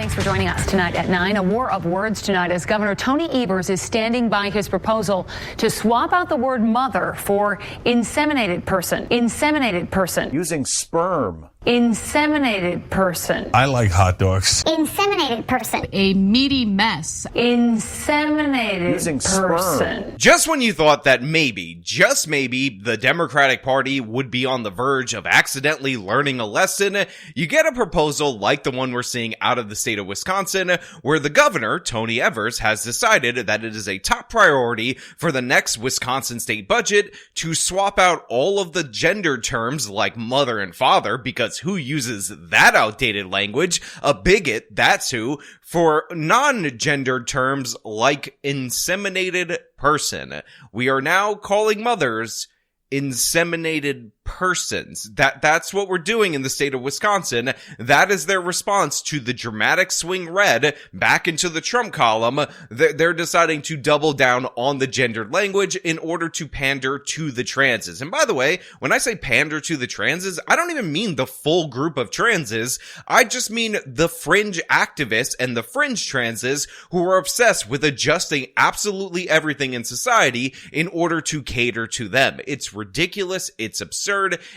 Thanks for joining us tonight at 9. A war of words tonight as Governor Tony Evers is standing by his proposal to swap out the word mother for inseminated person. Inseminated person. Using sperm. Inseminated person. I like hot dogs. Inseminated person. A meaty mess. Inseminated Using person. sperm. Just when you thought that maybe, just maybe, the Democratic Party would be on the verge of accidentally learning a lesson, you get a proposal like the one we're seeing out of the state of Wisconsin, where the governor, Tony Evers, has decided that it is a top priority for the next Wisconsin state budget to swap out all of the gender terms like mother and father, because who uses that outdated language? A bigot, that's who, for non-gendered terms like inseminated person. We are now calling mothers inseminated persons. That's what we're doing in the state of Wisconsin. That is their response to the dramatic swing red back into the Trump column. They're deciding to double down on the gendered language in order to pander to the transes. And by the way, when I say pander to the transes, I don't even mean the full group of transes. I just mean the fringe activists and the fringe transes who are obsessed with adjusting absolutely everything in society in order to cater to them. It's ridiculous. It's absurd.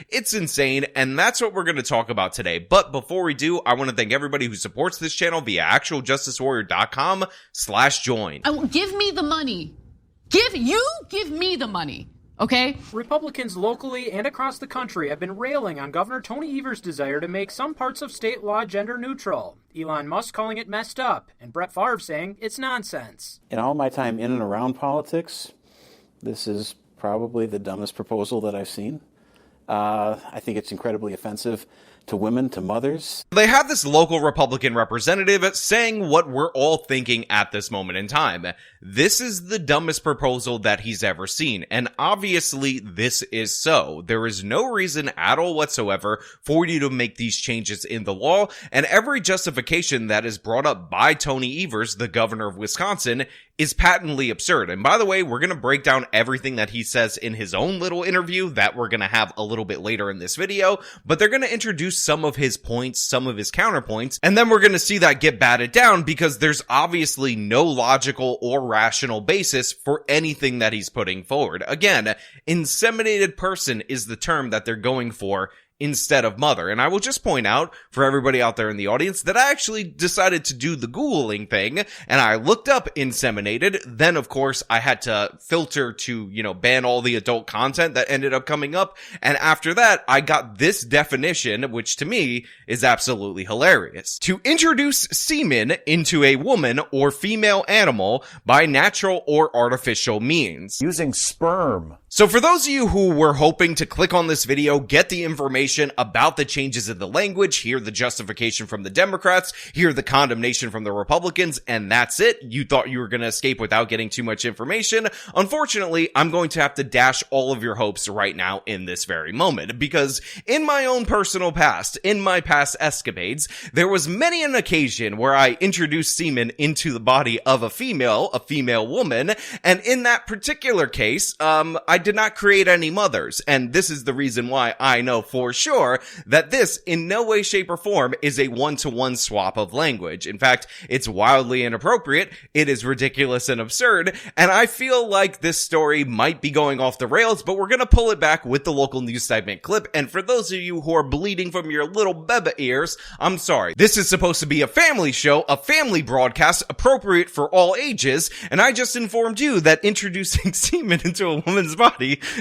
It's insane, and that's what we're going to talk about today. But before we do, I want to thank everybody who supports this channel via actualjusticewarrior.com/join. Give me the money. Give me the money. Okay? Republicans locally and across the country have been railing on Governor Tony Evers' desire to make some parts of state law gender neutral. Elon Musk calling it messed up, and Brett Favre saying it's nonsense. In all my time in and around politics, this is probably the dumbest proposal that I've seen. I think it's incredibly offensive to women, to mothers. They have this local Republican representative saying what we're all thinking at this moment in time. This is the dumbest proposal that he's ever seen, and obviously this is so. There is no reason at all whatsoever for you to make these changes in the law, and every justification that is brought up by Tony Evers, the governor of Wisconsin, is patently absurd. And by the way, we're going to break down everything that he says in his own little interview that we're going to have a little bit later in this video, but they're going to introduce some of his points, some of his counterpoints, and then we're going to see that get batted down because there's obviously no logical or rational basis for anything that he's putting forward. Again, inseminated person is the term that they're going for instead of mother. And I will just point out for everybody out there in the audience that I actually decided to do the Googling thing and I looked up inseminated. Then of course I had to filter to, ban all the adult content that ended up coming up. And after that, I got this definition, which to me is absolutely hilarious. To introduce semen into a woman or female animal by natural or artificial means. Using sperm. So for those of you who were hoping to click on this video, get the information about the changes in the language, hear the justification from the Democrats, hear the condemnation from the Republicans, and that's it. You thought you were going to escape without getting too much information. Unfortunately, I'm going to have to dash all of your hopes right now in this very moment, because in my own personal past, in my past escapades, there was many an occasion where I introduced semen into the body of a female woman, and in that particular case, I did not create any mothers, and this is the reason why I know for sure that this in no way, shape, or form is a one-to-one swap of language. In fact, it's wildly inappropriate, it is ridiculous and absurd, and I feel like this story might be going off the rails, but we're gonna pull it back with the local news segment clip, and for those of you who are bleeding from your little beba ears, I'm sorry. This is supposed to be a family show, a family broadcast, appropriate for all ages, and I just informed you that introducing semen into a woman's body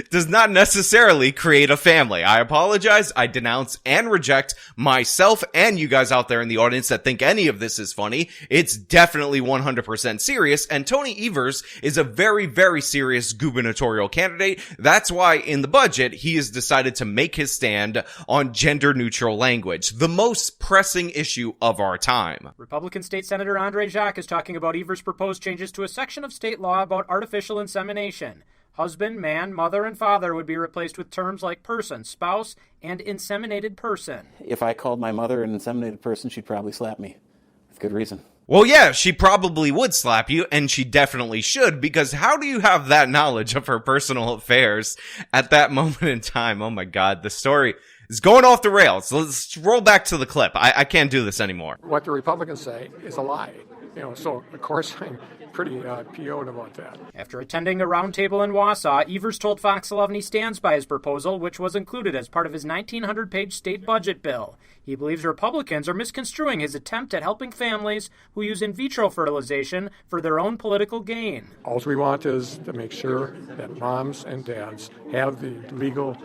does not necessarily create a family. I apologize. I denounce and reject myself and you guys out there in the audience that think any of this is funny. It's definitely 100% serious, and Tony Evers is a very, very serious gubernatorial candidate. That's why in the budget, he has decided to make his stand on gender-neutral language, the most pressing issue of our time. Republican State Senator Andre Jacques is talking about Evers' proposed changes to a section of state law about artificial insemination. Husband, man, mother, and father would be replaced with terms like person, spouse, and inseminated person. If I called my mother an inseminated person, she'd probably slap me. With good reason. Well, yeah, she probably would slap you, and she definitely should, because how do you have that knowledge of her personal affairs at that moment in time? Oh my God, the story It's going off the rails. Let's roll back to the clip. I can't do this anymore. What the Republicans say is a lie. So of course I'm pretty PO'd about that. After attending a roundtable in Wausau, Evers told Fox 11 he stands by his proposal, which was included as part of his 1,900-page state budget bill. He believes Republicans are misconstruing his attempt at helping families who use in vitro fertilization for their own political gain. All we want is to make sure that moms and dads have the legal,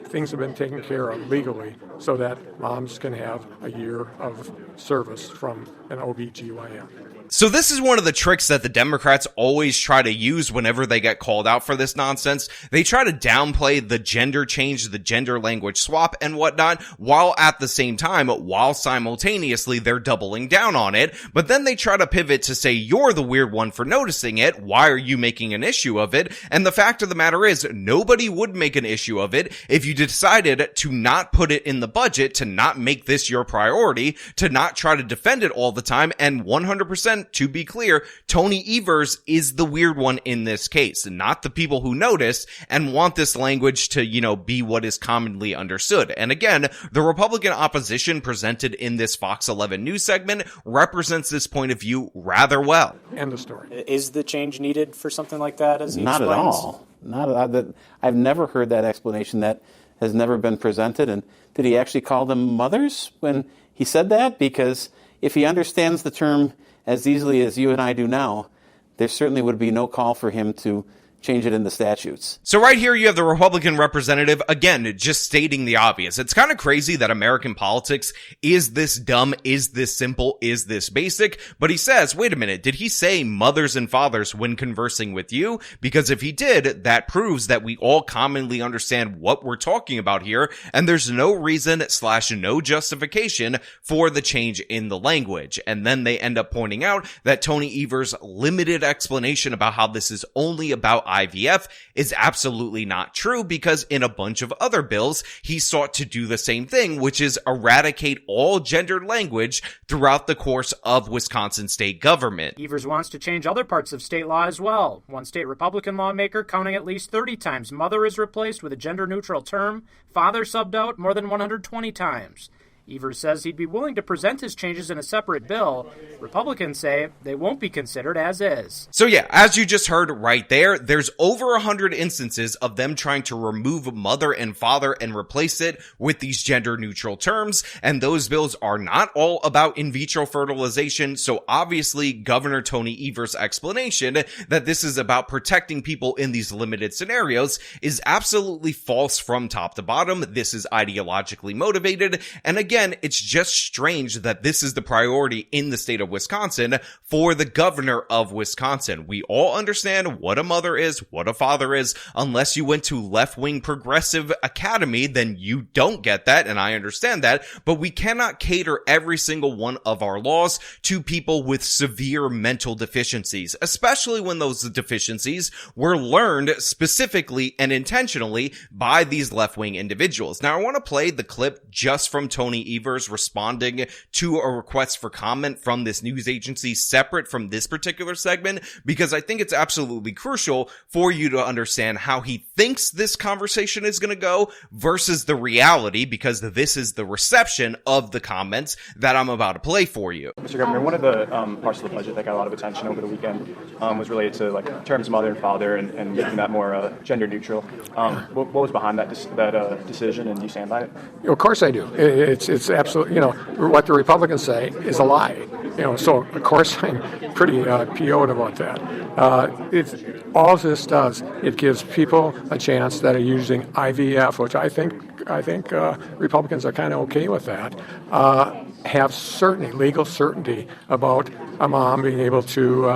things have been taken care of legally so that moms can have a year of service from an OBGYN. So this is one of the tricks that the Democrats always try to use whenever they get called out for this nonsense. They try to downplay the gender change, the gender language swap and whatnot, while at the same time, while simultaneously they're doubling down on it. But then they try to pivot to say, you're the weird one for noticing it. Why are you making an issue of it? And the fact of the matter is, nobody would make an issue of it if you decided to not put it in the budget, to not make this your priority, to not try to defend it all the time. And 100%, to be clear, Tony Evers is the weird one in this case, not the people who notice and want this language to, be what is commonly understood. And again, the Republican opposition presented in this Fox 11 news segment represents this point of view rather well. End of story. Is the change needed for something like that, as he Not explains? at all. Not at all. I've never heard that explanation. That has never been presented. And did he actually call them mothers when he said that? Because if he understands the term as easily as you and I do now, there certainly would be no call for him to change it in the statutes. So right here you have the Republican representative, again, just stating the obvious. It's kind of crazy that American politics is this dumb, is this simple, is this basic, but he says, wait a minute, did he say mothers and fathers when conversing with you? Because if he did, that proves that we all commonly understand what we're talking about here, and there's no reason / no justification for the change in the language. And then they end up pointing out that Tony Evers' limited explanation about how this is only about IVF is absolutely not true, because in a bunch of other bills, he sought to do the same thing, which is eradicate all gendered language throughout the course of Wisconsin state government. Evers wants to change other parts of state law as well. One state Republican lawmaker counting at least 30 times mother is replaced with a gender-neutral term, father subbed out more than 120 times. Evers says he'd be willing to present his changes in a separate bill. Republicans say they won't be considered as is. So yeah, as you just heard right there, there's over 100 instances of them trying to remove mother and father and replace it with these gender neutral terms. And those bills are not all about in vitro fertilization. So obviously Governor Tony Evers' explanation that this is about protecting people in these limited scenarios is absolutely false from top to bottom. This is ideologically motivated. And again, it's just strange that this is the priority in the state of Wisconsin for the governor of Wisconsin. We all understand what a mother is, what a father is. Unless you went to left-wing progressive academy, then you don't get that, and I understand that. But we cannot cater every single one of our laws to people with severe mental deficiencies, especially when those deficiencies were learned specifically and intentionally by these left-wing individuals. Now, I want to play the clip just from Tony Evers responding to a request for comment from this news agency separate from this particular segment, because I think it's absolutely crucial for you to understand how he thinks this conversation is going to go versus the reality, because this is the reception of the comments that I'm about to play for you. Mr. Governor, one of the parts of the budget that got a lot of attention over the weekend was related to terms mother and father and making that more gender neutral. What was behind that decision, and do you stand by it? Of course I do. It's absolutely, what the Republicans say is a lie. So of course I'm pretty PO'd about that. All this does, it gives people a chance that are using IVF, which I think Republicans are kind of okay with that. Have legal certainty about a mom being able to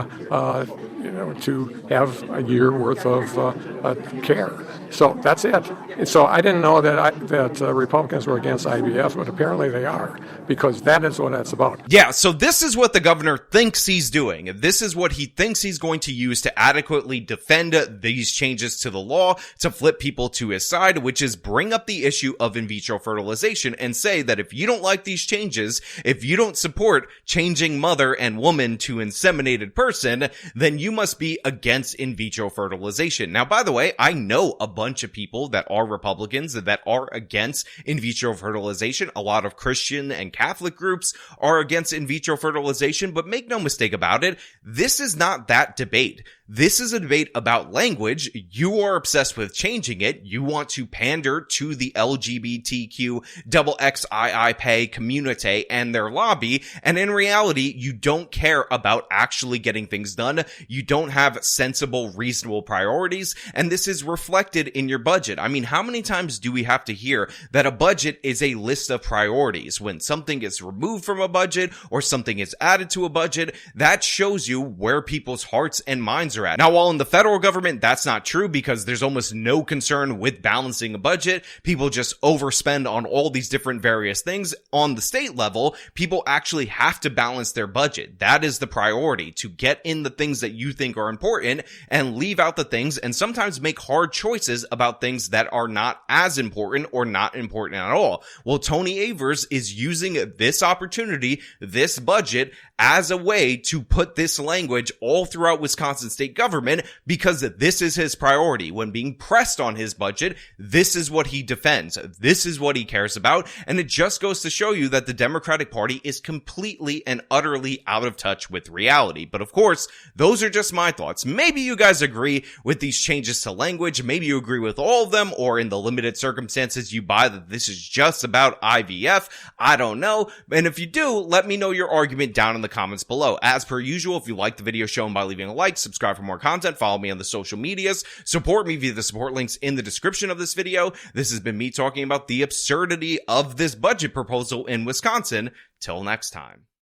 have a year worth of care. So that's it. And so I didn't know that Republicans were against IVF, but apparently they are, because that is what that's about. Yeah, so this is what the governor thinks he's doing. This is what he thinks he's going to use to adequately defend these changes to the law, to flip people to his side, which is bring up the issue of in vitro fertilization and say that if you don't like these changes, if you don't support changing mother and woman to inseminated person, then you must be against in vitro fertilization. Now, by the way, I know a bunch of people that are Republicans that are against in vitro fertilization. A lot of Christian and Catholic groups are against in vitro fertilization, but make no mistake about it, this is not that debate. This is a debate about language. You are obsessed with changing it. You want to pander to the LGBTQ XXII community and their lobby. And in reality, you don't care about actually getting things done. You don't have sensible, reasonable priorities. And this is reflected in your budget. I mean, how many times do we have to hear that a budget is a list of priorities? When something is removed from a budget or something is added to a budget, that shows you where people's hearts and minds are at. Now, while in the federal government, that's not true because there's almost no concern with balancing a budget. People just overspend on all these different various things. On the state level, people actually have to balance their budget. That is the priority, to get in the things that you think are important and leave out the things, and sometimes make hard choices about things that are not as important or not important at all. Well, Tony Evers is using this opportunity, this budget, as a way to put this language all throughout Wisconsin state government because this is his priority. When being pressed on his budget, this is what he defends. This is what he cares about. And it just goes to show you that the Democratic Party is completely and utterly out of touch with reality. But of course, those are just my thoughts. Maybe you guys agree with these changes to language. Maybe you agree with all of them, or in the limited circumstances you buy that this is just about IVF. I don't know. And if you do, let me know your argument down in the comments below. As per usual, if you like the video, show them by leaving a like, subscribe for more content, follow me on the social medias, support me via the support links in the description of this video. This has been me talking about the absurdity of this budget proposal in Wisconsin. Till next time.